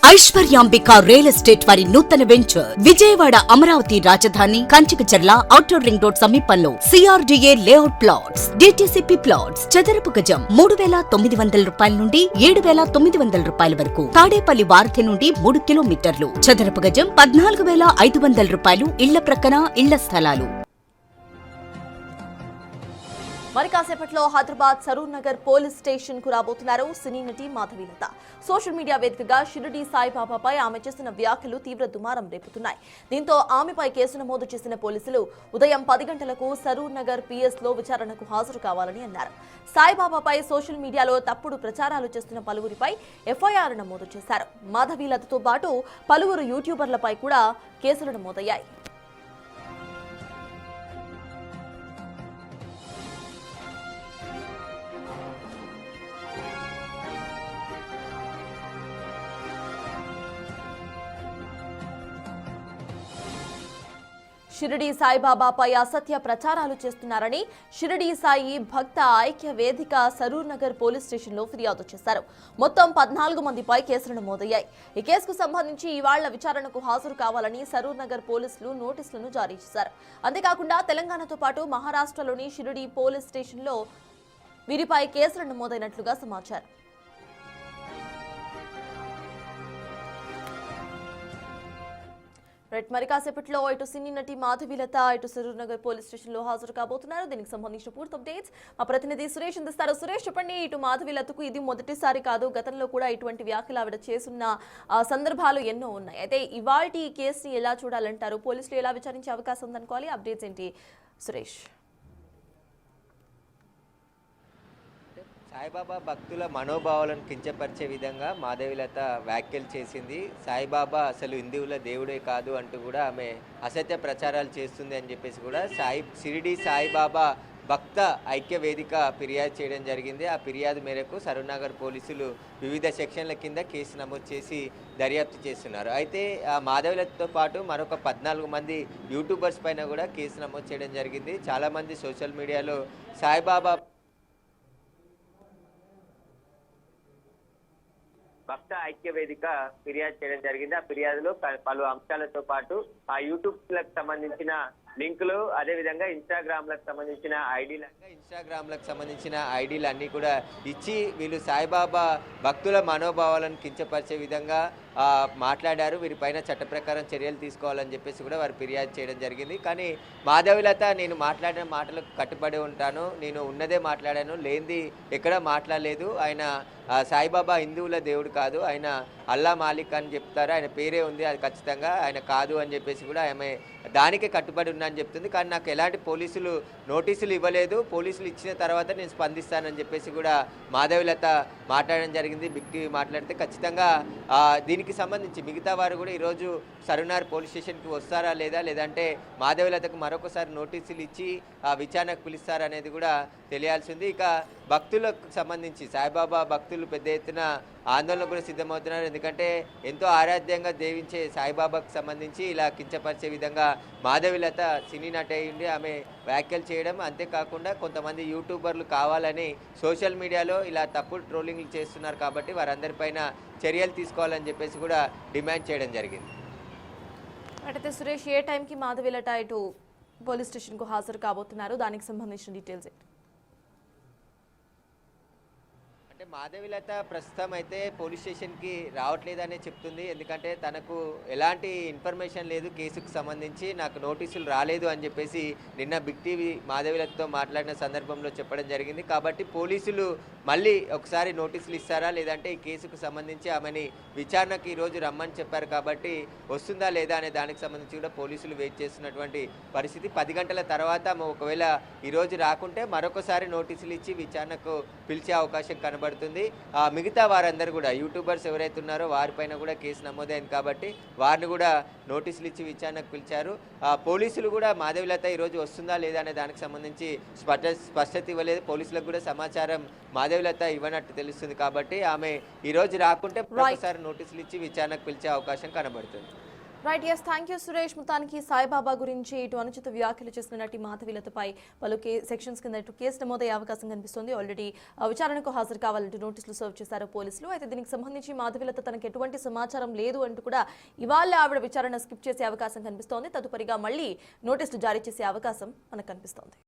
Aishwaryambika real estate వారి నూతన venture Vijayawada Amaravati రాజధాని కంచికచర్ల ఔటర్ రింగ్ రోడ్ సమీపంలో CRDA layout plots DTCP plots చదరపు గజం 3,900 రూపాయల నుండి 7,900 రూపాయల వరకు. తాడేపల్లి వారధి నుండి 3 కిలోమీటర్లు. చదరపు గజం 14,500 రూపాయలు. ఇళ్ల ప్రక్కన ఇళ్ల స్థలాలు. మరి కాసేపట్లో హైదరాబాద్ సరూర్ నగర్ పోలీస్ స్టేషన్ కు రాబోతున్నారు సినీ నటి మాధవీలత. సోషల్ మీడియా వేదికగా షిరిడి సాయిబాబాపై ఆమె చేసిన వ్యాఖ్యలు తీవ్ర దుమారం రేపుతున్నాయి. దీంతో ఆమెపై కేసు నమోదు చేసిన పోలీసులు ఉదయం 10 గంటలకు సరూర్ నగర్ పిఎస్ లో విచారణకు హాజరు కావాలని అన్నారు. సాయిబాబాపై సోషల్ మీడియాలో తప్పుడు ప్రచారాలు చేస్తున్న పలువురిపై ఎఫ్ఐఆర్ నమోదు చేశారు. మాధవీలతతో పాటు పలువురు యూట్యూబర్లపై కూడా కేసులు నమోదయ్యాయి. షిరిడి సాయిబాబాపై అసత్య ప్రచారాలు చేస్తున్నారని షిరిడి సాయి భక్త ఐక్య వేదిక సరూర్ నగర్ పోలీస్ స్టేషన్లో ఫిర్యాదు చేశారు. మొత్తం 14 మందిపై కేసులు నమోదయ్యాయి. ఈ కేసుకు సంబంధించి ఇవాళ్ల విచారణకు హాజరు కావాలని సరూర్ నగర్ పోలీసులు నోటీసులను జారీ చేశారు. అంతేకాకుండా తెలంగాణతో పాటు మహారాష్ట్రలోని షిరిడి పోలీస్ స్టేషన్లో వీరిపై కేసులు నమోదైనట్లుగా సమాచారం. మరి కాసేపట్లో ఇటు సినీ నటి మాధవీలత ఇటు సరూర్ నగర్ పోలీస్ స్టేషన్ లో హాజరు కాబోతున్నారు. దీనికి సంబంధించిన పూర్తి అప్డేట్స్ మా ప్రతినిధి సురేష్ అందిస్తారు. సురేష్, చెప్పండి, ఇటు మాధవీలతకు ఇది మొదటిసారి కాదు, గతంలో కూడా ఇటువంటి వ్యాఖ్యలు ఆవిడ చేస్తున్న సందర్భాలు ఎన్నో ఉన్నాయి. అయితే ఇవాల్టి ఈ కేసుని ఎలా చూడాలంటారు? పోలీసులు ఎలా విచారించే అవకాశం ఉందనుకోవాలి? అప్డేట్స్ ఏంటి సురేష్? సాయిబాబా భక్తుల మనోభావాలను కించపరిచే విధంగా మాధవీలత వ్యాఖ్యలు చేసింది. సాయిబాబా అసలు హిందువుల దేవుడే కాదు అంటూ కూడా ఆమె అసత్య ప్రచారాలు చేస్తుంది అని చెప్పేసి కూడా షిరిడి సాయిబాబా భక్త ఐక్య వేదిక ఫిర్యాదు చేయడం జరిగింది. ఆ ఫిర్యాదు మేరకు సరూర్ నగర్ పోలీసులు వివిధ సెక్షన్ల కింద కేసు నమోదు చేసి దర్యాప్తు చేస్తున్నారు. అయితే ఆ మాధవీలతతో పాటు మరొక 14 మంది యూట్యూబర్స్ పైన కూడా కేసు నమోదు చేయడం జరిగింది. చాలామంది సోషల్ మీడియాలో సాయిబాబా భక్త ఐక్య వేదిక ఫిర్యాదు చేయడం జరిగింది. ఆ ఫిర్యాదులో పలు అంశాలతో పాటు ఆ యూట్యూబ్లకు సంబంధించిన లింకులు, అదేవిధంగా ఇన్స్టాగ్రామ్లకు సంబంధించిన ఐడీలు అన్నీ కూడా ఇచ్చి వీళ్ళు సాయిబాబా భక్తుల మనోభావాలను కించపరిచే విధంగా మాట్లాడారు. వీరిపైన చట్ట ప్రకారం చర్యలు తీసుకోవాలని చెప్పేసి కూడా వారు ఫిర్యాదు చేయడం జరిగింది. కానీ మాధవీలత నేను మాట్లాడిన మాటలకు కట్టుబడి ఉంటాను, నేను ఉన్నదే మాట్లాడాను, లేనిది ఎక్కడ మాట్లాడలేదు, ఆయన సాయిబాబా హిందువుల దేవుడు కాదు, ఆయన అల్లా మాలిక్ అని చెప్తారు, ఆయన పేరే ఉంది, అది ఖచ్చితంగా ఆయన కాదు అని చెప్పేసి కూడా ఆమె దానికే కట్టుబడి ఉన్నా అని చెప్తుంది. కానీ నాకు ఎలాంటి పోలీసులు నోటీసులు ఇవ్వలేదు, పోలీసులు ఇచ్చిన తర్వాత నేను స్పందిస్తానని చెప్పేసి కూడా మాధవీలత మాట్లాడడం జరిగింది. బిగ్ టీవీ మాట్లాడితే ఖచ్చితంగా దీనికి సంబంధించి మిగతా వారు కూడా ఈరోజు సరూర్ పోలీస్ స్టేషన్కి వస్తారా లేదంటే మాధవీలతకు మరొకసారి నోటీసులు ఇచ్చి విచారణకు పిలుస్తారనేది కూడా తెలియాల్సింది. ఇక భక్తులకు సంబంధించి సాయిబాబా భక్తులు పెద్ద ఎత్తున ఆందోళన కూడా సిద్ధమవుతున్నారు. ఎందుకంటే ఎంతో ఆరాధ్యంగా దేవించే సాయిబాబాకు సంబంధించి ఇలా కించపరిచే విధంగా మాధవీలత సినీ నటి అయ్యింది ఆమె వ్యాఖ్యలు చేయడం. అంతేకాకుండా కొంతమంది యూట్యూబర్లు కావాలని సోషల్ మీడియాలో ఇలా తప్పుడు ట్రోలింగ్లు చేస్తున్నారు కాబట్టి వారందరిపైన చర్యలు తీసుకోవాలని చెప్పేసి కూడా డిమాండ్ చేయడం జరిగింది. అయితే సురేష్, ఏ టైంకి మాధవీలత ఇటు పోలీస్ స్టేషన్కు హాజరు కాబోతున్నారు? దానికి సంబంధించిన డీటెయిల్స్ ఏంటి? అంటే మాధవీలత ప్రస్తుతం అయితే పోలీస్ స్టేషన్కి రావట్లేదనే చెప్తుంది. ఎందుకంటే తనకు ఎలాంటి ఇన్ఫర్మేషన్ లేదు కేసుకు సంబంధించి, నాకు నోటీసులు రాలేదు అని చెప్పేసి నిన్న బిగ్ టీవీ మాధవీలతతో మాట్లాడిన సందర్భంలో చెప్పడం జరిగింది. కాబట్టి పోలీసులు మళ్ళీ ఒకసారి నోటీసులు ఇస్తారా లేదంటే ఈ కేసుకు సంబంధించి ఆమెని విచారణకు ఈరోజు రమ్మని చెప్పారు కాబట్టి వస్తుందా లేదా అనే దానికి సంబంధించి కూడా పోలీసులు వెయిట్ చేస్తున్నటువంటి పరిస్థితి. 10 గంటల తర్వాత ఒకవేళ ఈరోజు రాకుంటే మరొకసారి నోటీసులు ఇచ్చి విచారణకు పిలిచే అవకాశం కనబడుతుంది. మిగతా వారందరూ కూడా యూట్యూబర్స్ ఎవరైతే ఉన్నారో వారిపైన కూడా కేసు నమోదైంది కాబట్టి వారిని కూడా నోటీసులు ఇచ్చి విచారణకు పిలిచారు. పోలీసులు కూడా మాధవీలత ఈరోజు వస్తుందా లేదా అనే దానికి సంబంధించి స్పష్టత ఇవ్వలేదు. పోలీసులకు కూడా సమాచారం మాధవీలత ఇవ్వనట్టు తెలుస్తుంది కాబట్టి ఆమె ఈరోజు రాకుంటే ఒకసారి నోటీసులు ఇచ్చి విచారణకు పిలిచే అవకాశం కనబడుతుంది. Right, yes, thank you Suresh. మొత్తానికి సాయిబాబా గురించి ఇటు అనుచిత వ్యాఖ్యలు చేసిన నటి మాధవీలతపై పలు సెక్షన్స్ కింద ఇటు కేసు నమోదయ్యే అవకాశం కనిపిస్తుంది. ఆల్రెడీ విచారణకు హాజరు కావాలంటూ నోటీసులు సర్వ్ చేశారు పోలీసులు. అయితే దీనికి సంబంధించి మాధవీలత తనకు ఎటువంటి సమాచారం లేదు అంటూ కూడా ఇవాళ ఆవిడ విచారణ స్కిప్ చేసే అవకాశం కనిపిస్తోంది. తదుపరిగా మళ్ళీ నోటీసులు జారీ చేసే అవకాశం మనకు కనిపిస్తోంది.